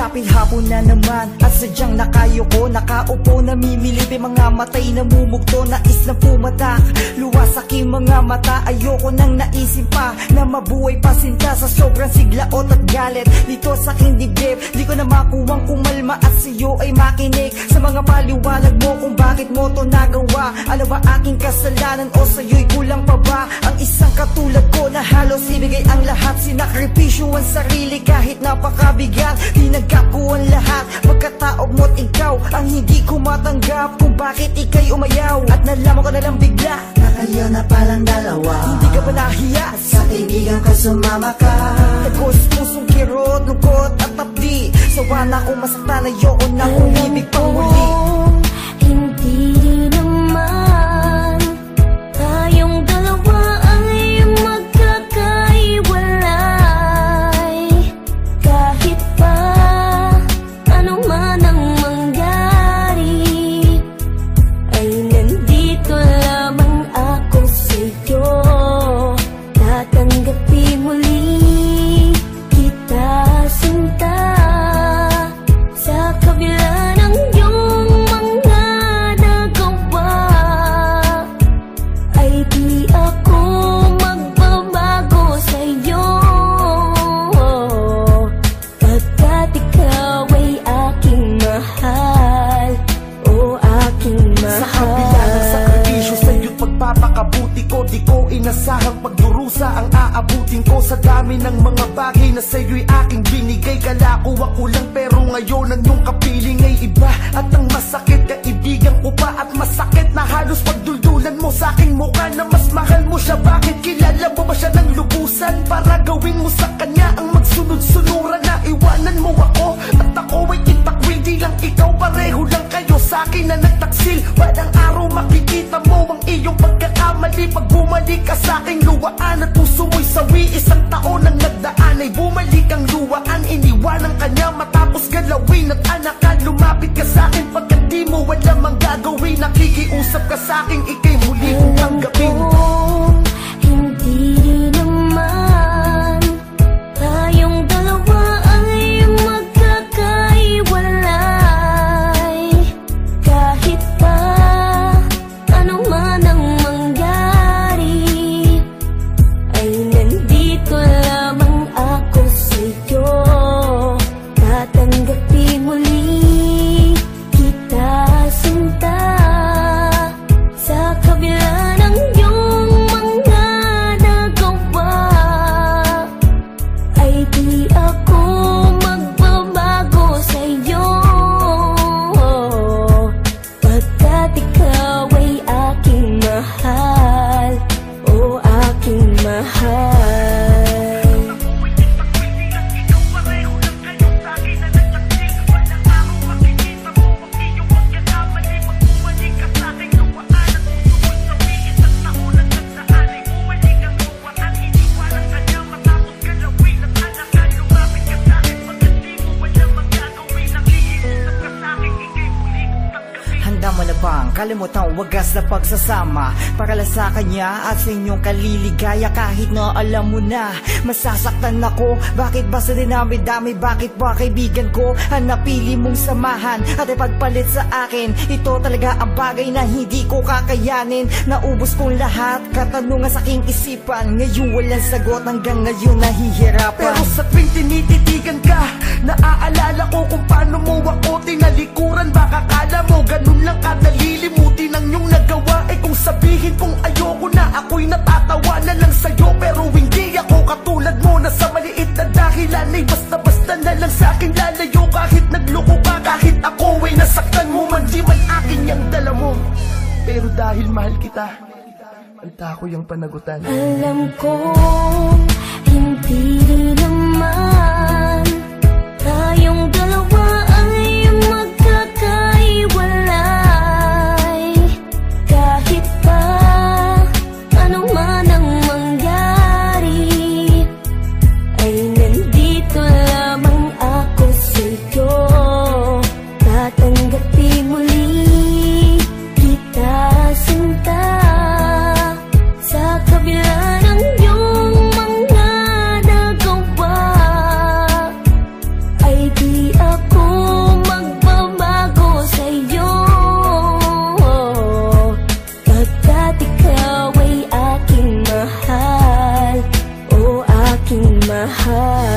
Dapit hapon na naman at sadyang nakayoko, nakaupo namimilip, mga matay namumugto, nais na pumatak, luwas aking mga mata. Ayoko nang naisip pa na mabuhay pa sinta sa sobrang siglaot at galit dito sa aking dibdib. Di ko na makuwang kumalma at sa'yo ay makinig sa mga paliwanag mo kung bakit mo to nagawa. Ano ba aking kasalanan o sa'yo'y kulang pa ba? Ang isang katulad ko na halos ibigay ang lahat, sinakripisyo ang sarili kahit napakabigat. Tinagap ko ang lahat, pagkataob mo't ikaw ang hindi ko matanggap kung bakit ika'y umayaw. At nalaman ko na lang bigla na kayo na palang dalawa. Hindi ka ba nahiya? Sa kaibigan ko sumama ka. Tagos pusong kirot, lungkot at tapdi. Sawa na akong masaktan, ayoko na umibig pang muli. Hindi naman tayong dalawa ay magkakaiwalay. Kahit pa ano man ang mangyari, ay nandito lamang ako sa'yo. Tatanggapin muli kita sinta, sa kabila ng iyong mga nagawa, ay di ako magbabago sa'yo. Pagkat ikaw ay aking mahal, o aking mahal. Sa kabila ng sakripisyo sa'yo't pagpapakabuti ko, di ko inasahang pagdurusa ang aabutin ko. Sa dami ng mga bagay na sa'yo'y aking binigay, kala ko ako lang pero ngayon ang iyong kapiling ay iba. At ang masakit, kaibigan ko pa at masakit na halos pagduldulan mo sa aking mukha na mas mahal mo siya. Bakit kilala mo ba siya ng lubusan para gawin mo sa kanya ang magsunod-sunuran? Na iwanan mo ako at ako ay itakwil, di lang ikaw, pareho lang kayo sa akin na nagtaksil. Walang araw makikita mo ang iyong pagkakamali pag bumalik ka sa aking luwaan at puso mo'y sawi. Isang taon ang nagdaan ay bumalik ang luwaan, iniwanan kanya matapos galawin at anak ka. Lumapit ka sa akin pagkat di mo wala mang gagawin, nakikiusap ka sa akin, ika'y muli kong tanggapin. Hindi naman tayong dalawa ay magkakaiwalay. Kahit pa ano man ang mangyari, ay nandito lamang ako sa'yo. Tatanggapin muli kita sinta, sa kabila ng iyong mga nagawa, ay di ako magbabago sa'yo. Pagkat ikaw ay aking mahal, o aking mahal. Handa mo na bang kalimutan wagas na pagsasama para lang sa kanya at sa inyong kaliligaya? Kahit na alam mo na masasaktan ako, bakit ba sa dinami-dami, bakit ba kaibigan ko ang napili mong samahan at ipagpalit sa akin? Ito talaga ang bagay na hindi ko kakayanin. Naubos kong lahat, katanungan sa aking isipan, ngayon walang sagot, hanggang ngayon nahihirapan. Pero sa tuwing tinititigan ka, naaalala ko kung paano mo ako tinalikuran. Baka kala mo ganun lang kadali limutin ang iyong nagawa. Eh kung sabihin kong ayoko na, ako'y natatawa na lang sa'yo. Pero hindi ako katulad mo na sa maliit na dahilan ay basta-basta na lang sa'kin lalayo. Kahit nagloko ka, kahit ako ay nasaktan mo man, di man akin yung dala mo. Pero dahil mahal kita, anta ko yung panagutan. Alam ko hindi naman tayong dalawa ay magkakaiwalay. Kahit pa ano man ang mangyari, ay nandito lamang ako sa'yo. Tatanggapin muli kita sinta, sa kabila ng iyong mga nagawa, mahal.